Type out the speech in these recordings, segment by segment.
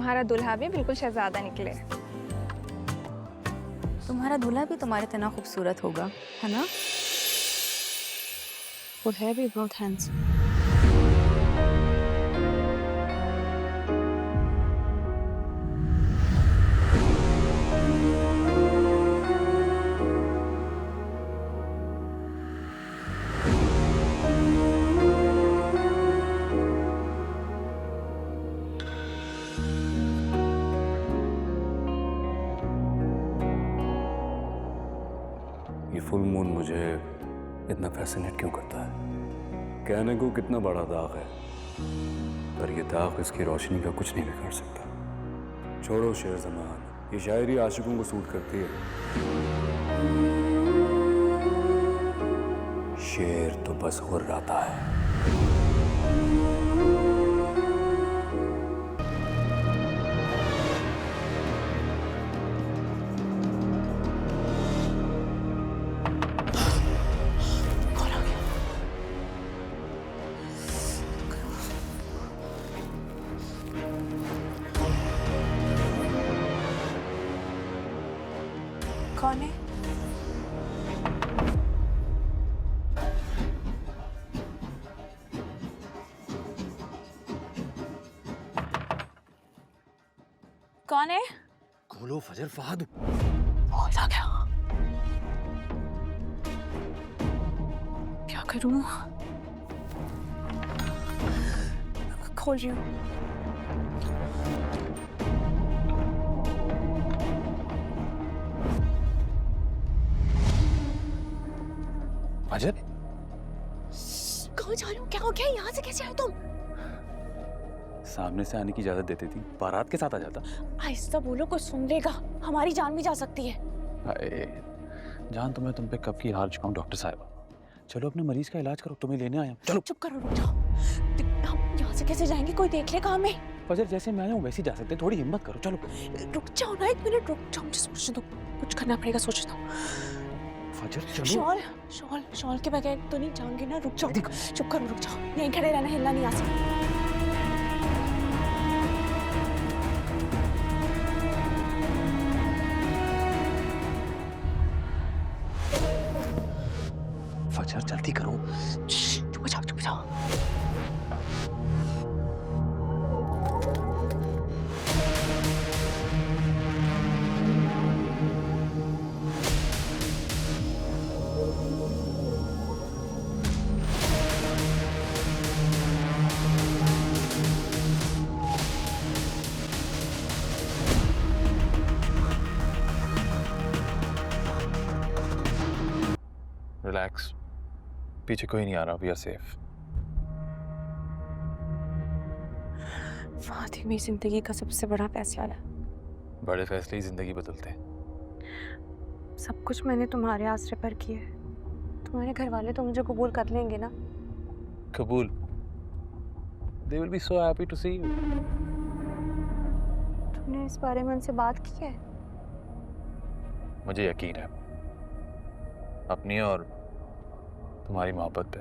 तुम्हारा दूल्हा भी बिल्कुल शहजादा निकले। तुम्हारा दूल्हा भी तुम्हारे तना खूबसूरत होगा, है ना? वो है भी बहुत हैंडसम। ये फुल मून मुझे इतना फैसिनेट क्यों करता है? कहने को कितना बड़ा दाग है, पर ये दाग इसकी रोशनी का कुछ नहीं बिगाड़ सकता। छोड़ो शेर ज़मान, ये शायरी आशिकों को सूट करती है। शेर तो बस गुर्राता है। कौन है? कौन है? खोलो फजर फहद। होता क्या करूं? खोल रही हूँ। फजर, कहाँ जा रही हूँ? क्या हो गया? यहाँ से कैसे आए तुम? सामने से आने की इजाजत देती थी, बारात के साथ आ जाता। आहिस्ता बोलो, कोई सुन लेगा। हमारी जान भी जा सकती है। अरे जान तो मैं तुम पे कब की हार चुका हूँ डॉक्टर साहब। चलो अपने मरीज का इलाज करो, तुम्हें लेने आया हूँ। चलो। चुप करो, रुक जाओ। हम यहाँ से कैसे जाएंगे? कोई देख लेगा हमें। फजर जैसे मैं आया हूँ वैसे ही जा सकते हैं, थोड़ी हिम्मत करो। चलो रुक जाओ ना, एक मिनट रुक जाओ, मुझे सोचने दो। कुछ करना पड़ेगा, सोचने दो। फजर चलो। शॉल शॉल शॉल के बगैर तो नहीं जाऊंगी ना। रुक जाओ, चुप करो, रुक जाओ। यहीं खड़े रहना, हिलना नहीं आ सकता। फजर जल्दी करो। चुप जाओ, चुप जाओ। रिलैक्स, पीछे कोई नहीं आ रहा, वी आर सेफ। फातिह, मेरी जिंदगी का सबसे बड़ा फैसला है। बड़े फैसले ही जिंदगी बदलते हैं। सब कुछ मैंने तुम्हारे आसरे पर किया है। तुम्हारे घर वाले तो मुझे कबूल कर लेंगे ना? कबूल? They will be so happy to see you. तुमने इस बारे में उनसे बात की है? मुझे यकीन है अपनी और तुम्हारी मोहब्बत पे।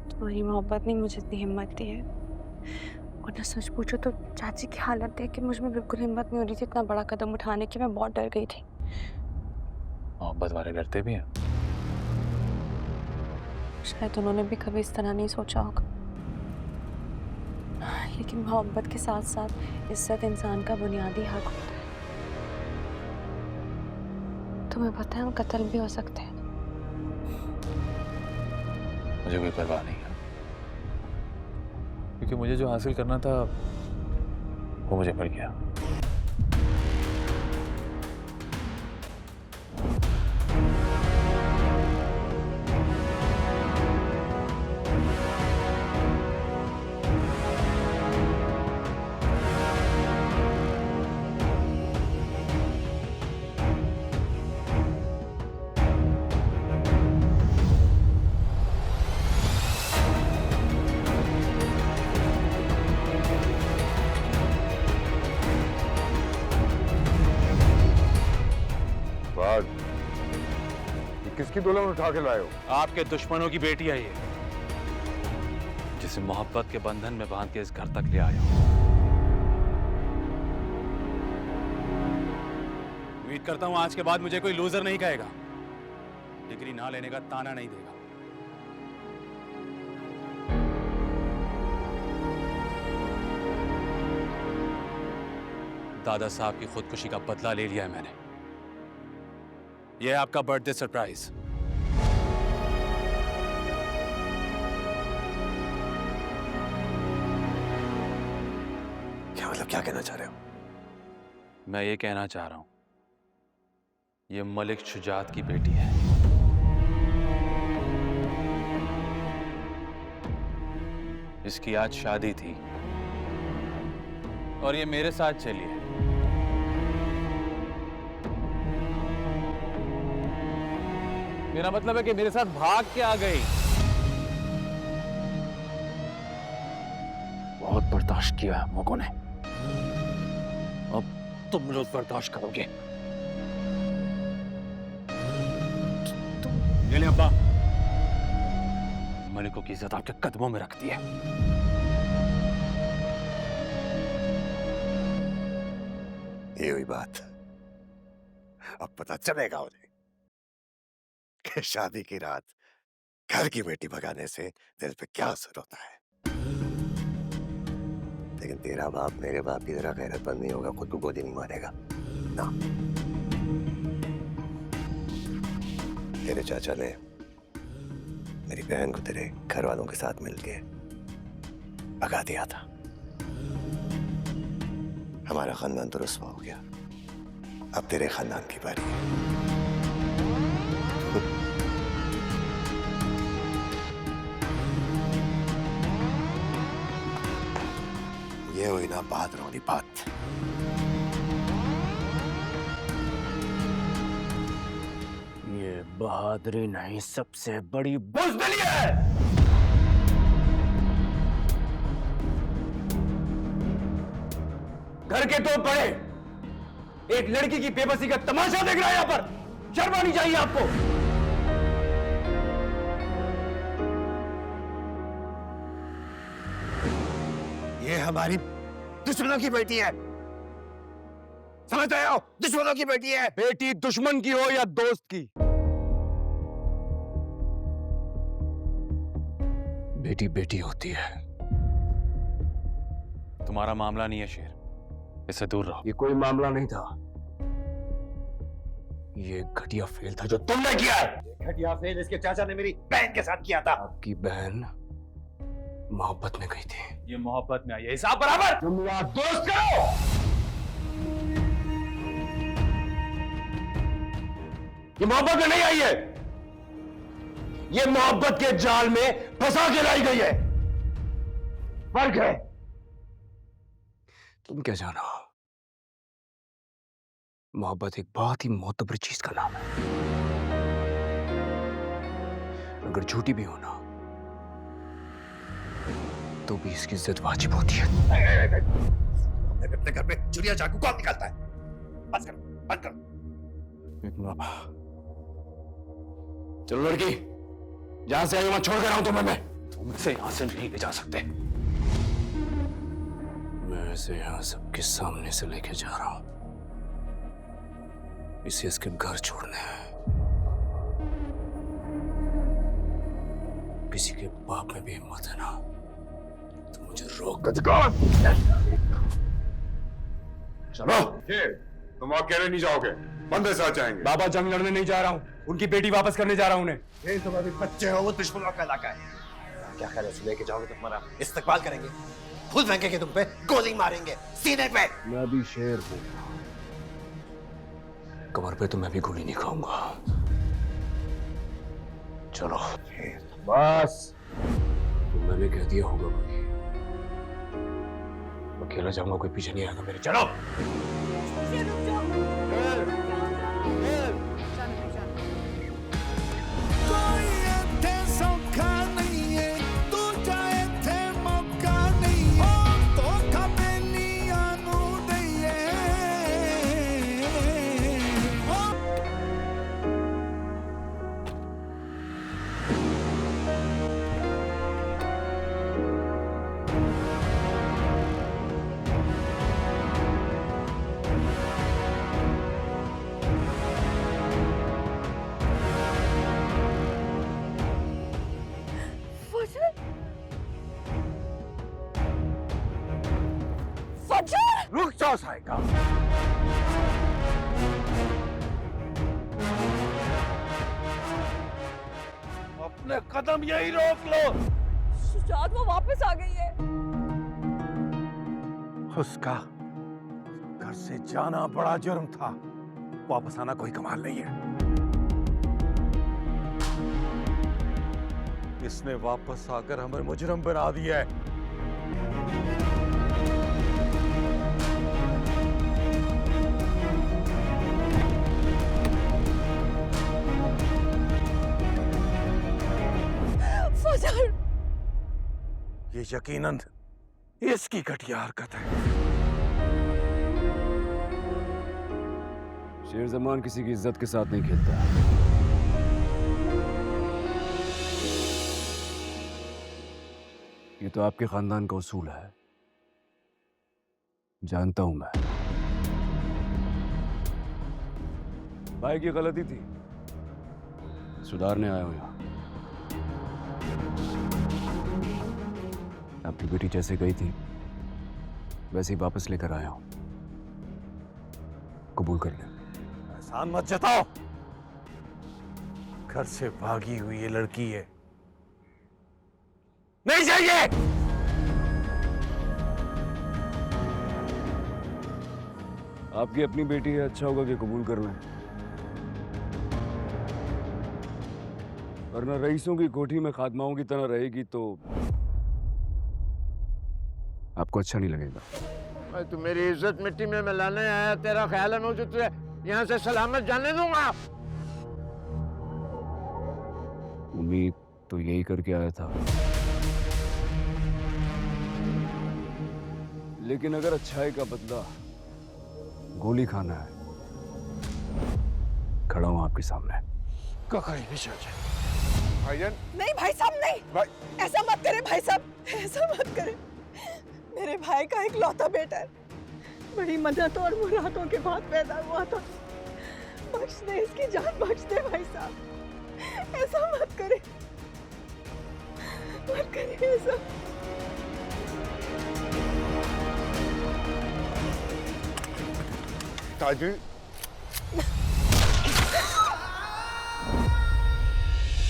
तुम्हारी मोहब्बत ने मुझे इतनी हिम्मत दी है। और ना सच पूछो तो चाची की हालत देख के मुझ में बिल्कुल हिम्मत नहीं हो रही थी इतना बड़ा कदम उठाने की। मैं बहुत डर गई थी। मोहब्बत वाले डरते भी हैं। शायद उन्होंने भी कभी इस तरह नहीं सोचा होगा। लेकिन मोहब्बत के साथ साथ इज्जत इंसान का बुनियादी हक होता है। तुम्हें पता है, हम कत्ल भी हो सकते हैं। मुझे कोई परवाह नहीं है, क्योंकि मुझे जो हासिल करना था वो मुझे मिल गया। किसकी दुल्हन उठा के लाए हो? आपके दुश्मनों की बेटी है ये, जिसे मोहब्बत के बंधन में बांध के इस घर तक ले आया हूं। उम्मीद करता हूं आज के बाद मुझे कोई लूजर नहीं कहेगा, डिग्री ना लेने का ताना नहीं देगा। दादा साहब की खुदकुशी का बदला ले लिया है मैंने। यह है आपका बर्थडे सरप्राइज। क्या मतलब, क्या कहना चाह रहे हो? मैं ये कहना चाह रहा हूं, ये मलिक शुजात की बेटी है। इसकी आज शादी थी और ये मेरे साथ चली है। मेरा मतलब है कि मेरे साथ भाग के आ गई। बहुत बर्दाश्त किया है हम लोगों ने, अब तुम लोग बर्दाश्त करोगे। ये ले अब्बा, मलिकों की इज्जत आपके कदमों में रखती है। ये हुई बात। अब पता चलेगा उन्हें कि शादी की रात घर की बेटी भगाने से दिल पे क्या असर होता है। लेकिन तेरा बाप मेरे बाप की तरह गैरतमंद नहीं होगा, खुद को गोली नहीं मारेगा ना। तेरे चाचा ने मेरी बहन को तेरे घर वालों के साथ मिलके भगा दिया था। हमारा खानदान तो रुस्वा हो गया, अब तेरे खानदान की बारी है। ये हुई ना बहादुरों की बात। ये बहादुरी नहीं, सबसे बड़ी बुज़दिली है। घर के दो बड़े एक लड़की की बेबसी का तमाशा देख रहा है। यहां पर शर्म आनी चाहिए आपको। ये हमारी दुश्मनों की बेटी है, समझ रहे हो? दुश्मनों की बेटी है। बेटी दुश्मन की हो या दोस्त की, बेटी बेटी होती है। तुम्हारा मामला नहीं है शेर, इससे दूर रहो। ये कोई मामला नहीं था, ये घटिया फेल था जो तुमने किया है। घटिया फेल इसके चाचा ने मेरी बहन के साथ किया था। आपकी बहन मोहब्बत में गई थी। ये मोहब्बत में आई है, हिसाब बराबर। तुम यहाँ दोस्त करो। ये मोहब्बत में नहीं आई है, ये मोहब्बत के जाल में फंसा के लाई गई है। फर्क है। तुम क्या जानो, मोहब्बत एक बहुत ही मोहतबर चीज का नाम है। अगर झूठी भी हो ना तो भी इसकी इज्जत वाजिब होती है। अपने घर में चुरिया चाकू कौन निकालता है? बंद करो, बंद करो। चलो लड़की, जहां से आई वहां छोड़ कर रहा हूं तुम्हें मैं। तुम इसे यहां से नहीं ले जा सकते। मैं इसे यहां सबके सामने से लेके जा रहा हूं। इसे इसके घर छोड़ने है। किसी के बाप में भी हिम्मत है ना तो मुझे रोक कर दिखाओ। चलो। तुम अकेले नहीं जाओगे, बंदे साथ जाएंगे। बाबा जंग लड़ने नहीं जा रहा हूं, उनकी बेटी वापस करने जा रहा हूं उन्हें। ये तुम अभी बच्चे हो, वो दुश्मनों का इलाका है। क्या ख्याल है, लेके जाओगे तो तुम्हारा इस्तेकबाल करेंगे, फूल फेंकेंगे तुम पे, गोली मारेंगे सीने पे। मैं भी शेर हूं, कमर पे तो मैं भी गोली नहीं खाऊंगा। चलो बस, तो मैंने कह दिया होगा भाई, अकेला जाऊंगा, कोई पीछे नहीं आएगा मेरे। चलो। अफसोस आएगा। अपने कदम यही रोक लो। शायद वो वापस आ गई है। उसका घर से जाना बड़ा जुर्म था, वापस आना कोई कमाल नहीं है। इसने वापस आकर हमें मुजरिम बना दिया है। फजल, ये यकीनन इसकी घटिया हरकत है। शेर जमान किसी की इज्जत के साथ नहीं खेलता। ये तो आपके खानदान का उसूल है, जानता हूं मैं। भाई की गलती थी, सुधारने आया हूं यहां। आपकी बेटी जैसे गई थी वैसे ही वापस लेकर आया हूं, कबूल कर ले। एहसान मत जताओ, घर से भागी हुई ये लड़की है, नहीं चाहिए। आपकी अपनी बेटी है, अच्छा होगा कि कबूल कर लें, वरना रईसों की कोठी में खादमाओं की तरह रहेगी तो आपको अच्छा नहीं लगेगा। तू मेरी इज्जत मिट्टी में मिलाने आया, तेरा ख्याल है मैं तुझे यहाँ से सलामत जाने दूंगा? उम्मीद तो यही करके आया था, लेकिन अगर अच्छाई का बदला गोली खाना है, खड़ा हूं आपके सामने। भाईजान, नहीं भाई साहब नहीं, भाई ऐसा मत करे भाई साहब, ऐसा मत करे। मेरे भाई का एक लौता बेटा है, बड़ी मदद और मुरादों के बाद पैदा हुआ था। बख्श दे, इसकी जान बख्श दे भाई साहब, ऐसा मत करे, मत करे ऐसा। ताजू